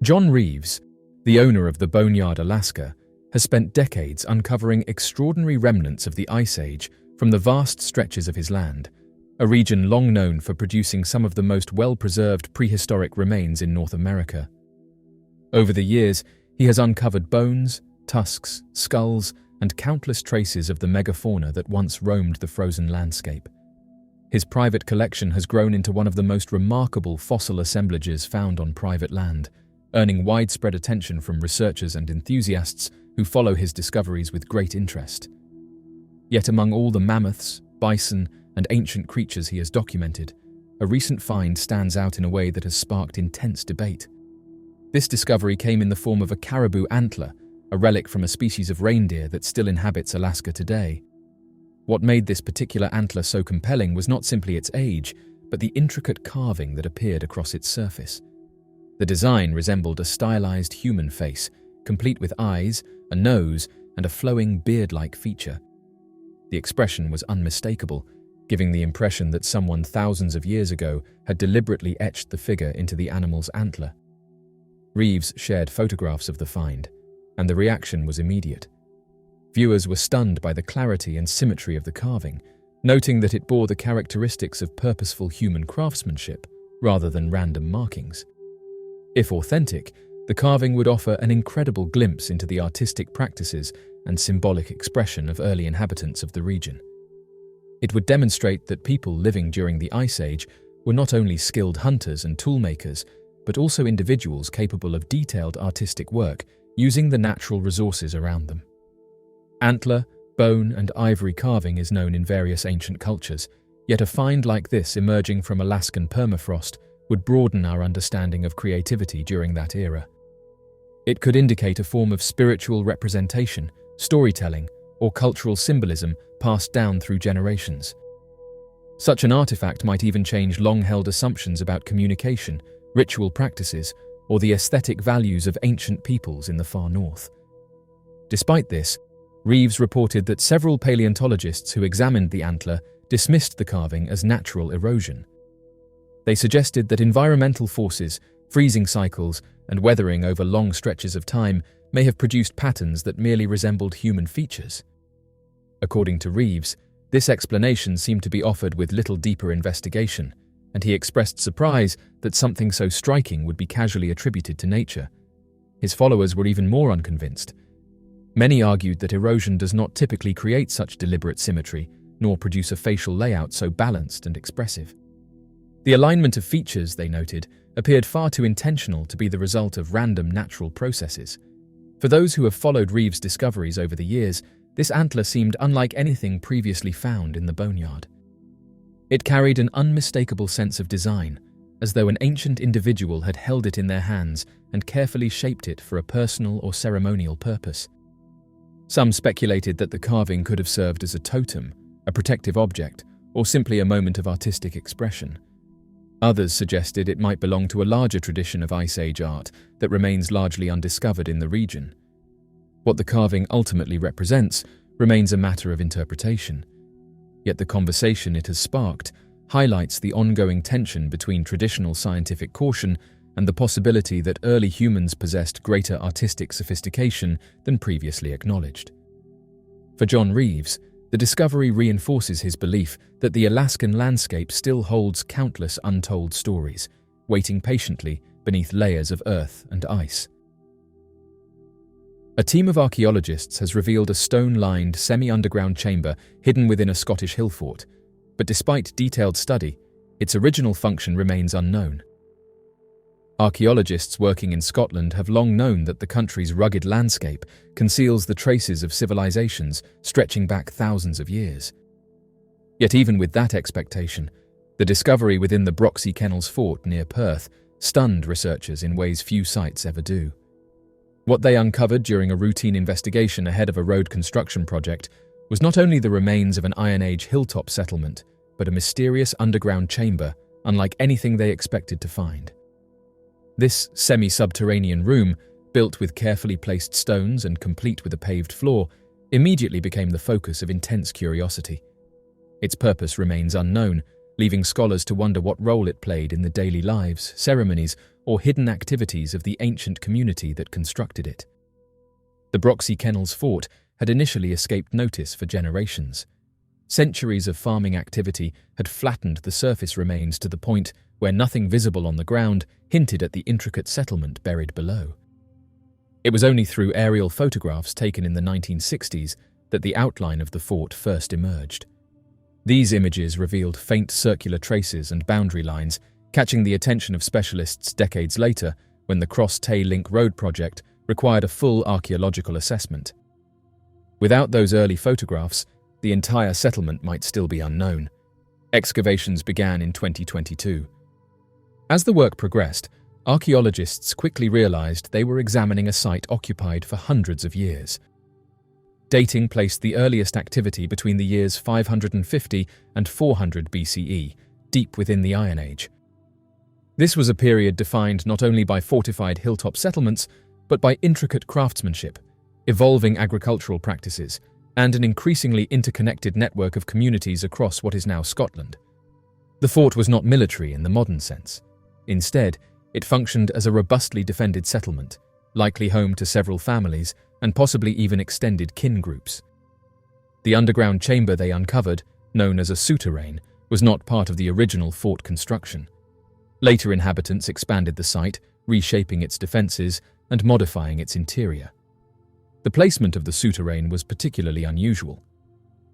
John Reeves, the owner of the Boneyard Alaska, has spent decades uncovering extraordinary remnants of the Ice Age from the vast stretches of his land, a region long known for producing some of the most well-preserved prehistoric remains in North America. Over the years, he has uncovered bones, tusks, skulls, and countless traces of the megafauna that once roamed the frozen landscape. His private collection has grown into one of the most remarkable fossil assemblages found on private land, earning widespread attention from researchers and enthusiasts who follow his discoveries with great interest. Yet among all the mammoths, bison, and ancient creatures he has documented, a recent find stands out in a way that has sparked intense debate. This discovery came in the form of a caribou antler, a relic from a species of reindeer that still inhabits Alaska today. What made this particular antler so compelling was not simply its age, but the intricate carving that appeared across its surface. The design resembled a stylized human face, complete with eyes, a nose, and a flowing beard-like feature. The expression was unmistakable, giving the impression that someone thousands of years ago had deliberately etched the figure into the animal's antler. Reeves shared photographs of the find, and the reaction was immediate. Viewers were stunned by the clarity and symmetry of the carving, noting that it bore the characteristics of purposeful human craftsmanship rather than random markings. If authentic, the carving would offer an incredible glimpse into the artistic practices and symbolic expression of early inhabitants of the region. It would demonstrate that people living during the Ice Age were not only skilled hunters and toolmakers, but also individuals capable of detailed artistic work using the natural resources around them. Antler, bone, and ivory carving is known in various ancient cultures, yet a find like this emerging from Alaskan permafrost would broaden our understanding of creativity during that era. It could indicate a form of spiritual representation, storytelling, or cultural symbolism passed down through generations. Such an artifact might even change long-held assumptions about communication, ritual practices, or the aesthetic values of ancient peoples in the far north. Despite this, Reeves reported that several paleontologists who examined the antler dismissed the carving as natural erosion. They suggested that environmental forces, freezing cycles, and weathering over long stretches of time may have produced patterns that merely resembled human features. According to Reeves, this explanation seemed to be offered with little deeper investigation, and he expressed surprise that something so striking would be casually attributed to nature. His followers were even more unconvinced. Many argued that erosion does not typically create such deliberate symmetry, nor produce a facial layout so balanced and expressive. The alignment of features, they noted, appeared far too intentional to be the result of random natural processes. For those who have followed Reeves' discoveries over the years, this antler seemed unlike anything previously found in the Boneyard. It carried an unmistakable sense of design, as though an ancient individual had held it in their hands and carefully shaped it for a personal or ceremonial purpose. Some speculated that the carving could have served as a totem, a protective object, or simply a moment of artistic expression. Others suggested it might belong to a larger tradition of Ice Age art that remains largely undiscovered in the region. What the carving ultimately represents remains a matter of interpretation. Yet the conversation it has sparked highlights the ongoing tension between traditional scientific caution and the possibility that early humans possessed greater artistic sophistication than previously acknowledged. For John Reeves, the discovery reinforces his belief that the Alaskan landscape still holds countless untold stories, waiting patiently beneath layers of earth and ice. A team of archaeologists has revealed a stone-lined, semi-underground chamber hidden within a Scottish hill fort, but despite detailed study, its original function remains unknown. Archaeologists working in Scotland have long known that the country's rugged landscape conceals the traces of civilizations stretching back thousands of years. Yet even with that expectation, the discovery within the Broxy Kennels Fort near Perth stunned researchers in ways few sites ever do. What they uncovered during a routine investigation ahead of a road construction project was not only the remains of an Iron Age hilltop settlement, but a mysterious underground chamber unlike anything they expected to find. This semi-subterranean room, built with carefully placed stones and complete with a paved floor, immediately became the focus of intense curiosity. Its purpose remains unknown, leaving scholars to wonder what role it played in the daily lives, ceremonies, or hidden activities of the ancient community that constructed it. The Broxy Kennels Fort had initially escaped notice for generations. Centuries of farming activity had flattened the surface remains to the point where nothing visible on the ground hinted at the intricate settlement buried below. It was only through aerial photographs taken in the 1960s that the outline of the fort first emerged. These images revealed faint circular traces and boundary lines, catching the attention of specialists decades later when the Cross-Tay Link Road project required a full archaeological assessment. Without those early photographs, the entire settlement might still be unknown. Excavations began in 2022. As the work progressed, archaeologists quickly realized they were examining a site occupied for hundreds of years. Dating placed the earliest activity between the years 550 and 400 BCE, deep within the Iron Age. This was a period defined not only by fortified hilltop settlements, but by intricate craftsmanship, evolving agricultural practices, and an increasingly interconnected network of communities across what is now Scotland. The fort was not military in the modern sense. Instead, it functioned as a robustly defended settlement, likely home to several families and possibly even extended kin groups. The underground chamber they uncovered, known as a souterrain, was not part of the original fort construction. Later inhabitants expanded the site, reshaping its defences and modifying its interior. The placement of the souterrain was particularly unusual.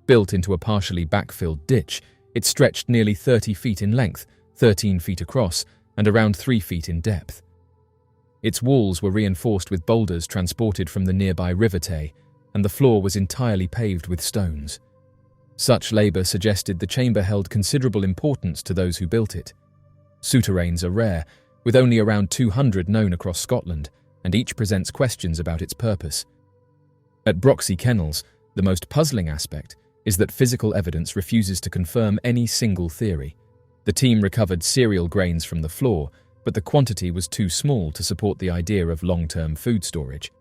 Built into a partially backfilled ditch, it stretched nearly 30 feet in length, 13 feet across, and around 3 feet in depth. Its walls were reinforced with boulders transported from the nearby River Tay, and the floor was entirely paved with stones. Such labour suggested the chamber held considerable importance to those who built it. Souterrains are rare, with only around 200 known across Scotland, and each presents questions about its purpose. At Broxy Kennels, the most puzzling aspect is that physical evidence refuses to confirm any single theory. The team recovered cereal grains from the floor, but the quantity was too small to support the idea of long-term food storage.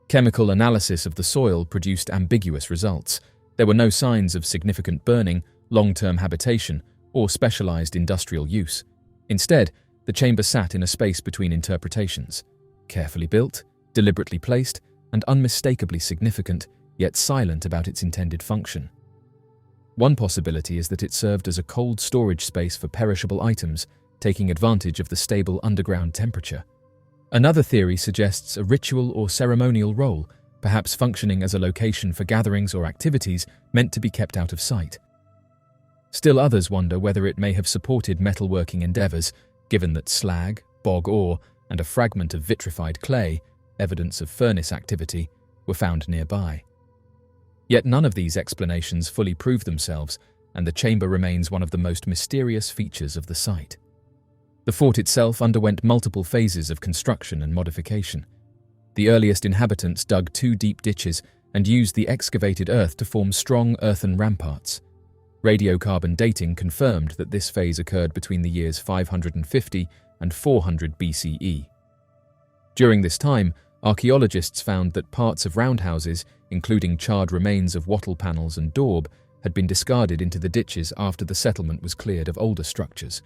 Chemical analysis of the soil produced ambiguous results. There were no signs of significant burning, long-term habitation, or specialized industrial use. Instead, the chamber sat in a space between interpretations. Carefully built, deliberately placed, and unmistakably significant, yet silent about its intended function. One possibility is that it served as a cold storage space for perishable items, taking advantage of the stable underground temperature. Another theory suggests a ritual or ceremonial role, perhaps functioning as a location for gatherings or activities meant to be kept out of sight. Still others wonder whether it may have supported metalworking endeavours, given that slag, bog ore, and a fragment of vitrified clay, evidence of furnace activity, were found nearby. Yet none of these explanations fully prove themselves, and the chamber remains one of the most mysterious features of the site. The fort itself underwent multiple phases of construction and modification. The earliest inhabitants dug 2 deep ditches and used the excavated earth to form strong earthen ramparts. Radiocarbon dating confirmed that this phase occurred between the years 550 and 400 BCE. During this time, archaeologists found that parts of roundhouses, including charred remains of wattle panels and daub, had been discarded into the ditches after the settlement was cleared of older structures.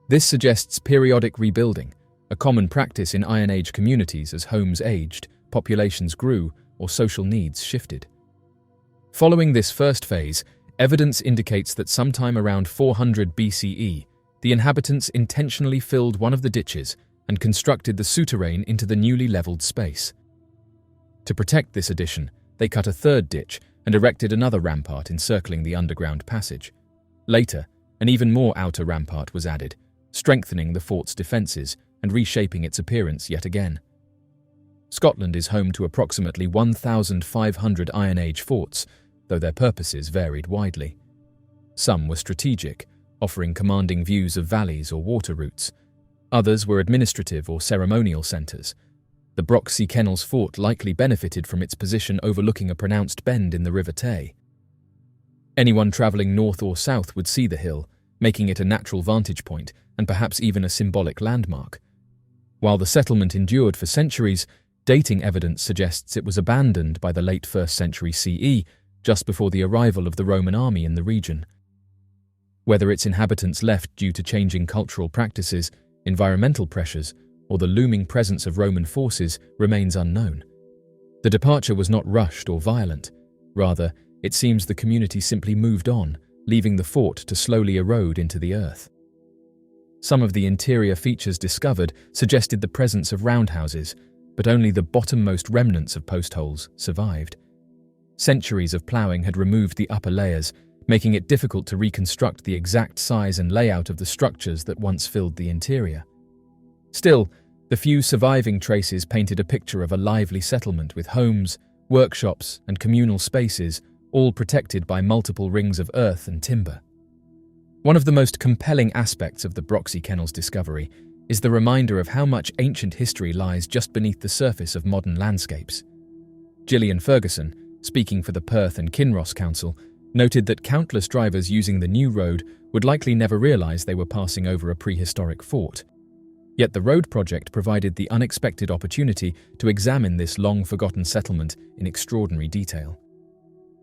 This suggests periodic rebuilding, a common practice in Iron Age communities as homes aged, populations grew, or social needs shifted. Following this first phase, evidence indicates that sometime around 400 BCE, the inhabitants intentionally filled one of the ditches and constructed the souterrain into the newly levelled space. To protect this addition, they cut a third ditch and erected another rampart encircling the underground passage. Later, an even more outer rampart was added, strengthening the fort's defences and reshaping its appearance yet again. Scotland is home to approximately 1,500 Iron Age forts, though their purposes varied widely. Some were strategic, offering commanding views of valleys or water routes. Others were administrative or ceremonial centres. The Broxy Kennels Fort likely benefited from its position overlooking a pronounced bend in the River Tay. Anyone travelling north or south would see the hill, making it a natural vantage point and perhaps even a symbolic landmark. While the settlement endured for centuries, dating evidence suggests it was abandoned by the late 1st century CE, just before the arrival of the Roman army in the region. Whether its inhabitants left due to changing cultural practices, environmental pressures, or the looming presence of Roman forces remains unknown. The departure was not rushed or violent. Rather, it seems the community simply moved on, leaving the fort to slowly erode into the earth. Some of the interior features discovered suggested the presence of roundhouses, but only the bottommost remnants of post holes survived. Centuries of ploughing had removed the upper layers, making it difficult to reconstruct the exact size and layout of the structures that once filled the interior. Still, the few surviving traces painted a picture of a lively settlement with homes, workshops, and communal spaces, all protected by multiple rings of earth and timber. One of the most compelling aspects of the Broxy Kennels discovery is the reminder of how much ancient history lies just beneath the surface of modern landscapes. Gillian Ferguson, speaking for the Perth and Kinross Council, noted that countless drivers using the new road would likely never realise they were passing over a prehistoric fort. Yet the road project provided the unexpected opportunity to examine this long-forgotten settlement in extraordinary detail.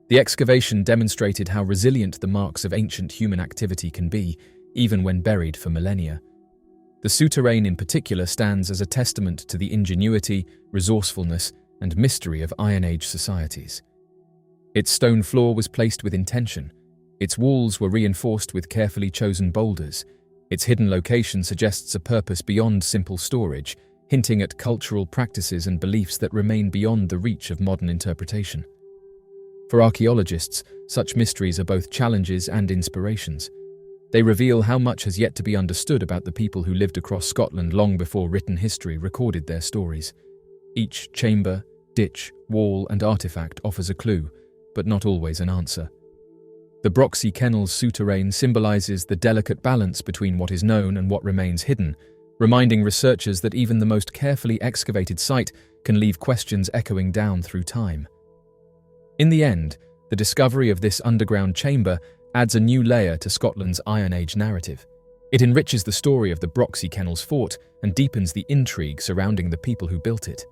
The excavation demonstrated how resilient the marks of ancient human activity can be, even when buried for millennia. The souterrain in particular stands as a testament to the ingenuity, resourcefulness, and mystery of Iron Age societies. Its stone floor was placed with intention. Its walls were reinforced with carefully chosen boulders. Its hidden location suggests a purpose beyond simple storage, hinting at cultural practices and beliefs that remain beyond the reach of modern interpretation. For archaeologists, such mysteries are both challenges and inspirations. They reveal how much has yet to be understood about the people who lived across Scotland long before written history recorded their stories. Each chamber, ditch, wall, and artifact offers a clue, but not always an answer. The Broxy Kennels souterrain symbolizes the delicate balance between what is known and what remains hidden, reminding researchers that even the most carefully excavated site can leave questions echoing down through time. In the end, the discovery of this underground chamber adds a new layer to Scotland's Iron Age narrative. It enriches the story of the Broxy Kennels fort and deepens the intrigue surrounding the people who built it.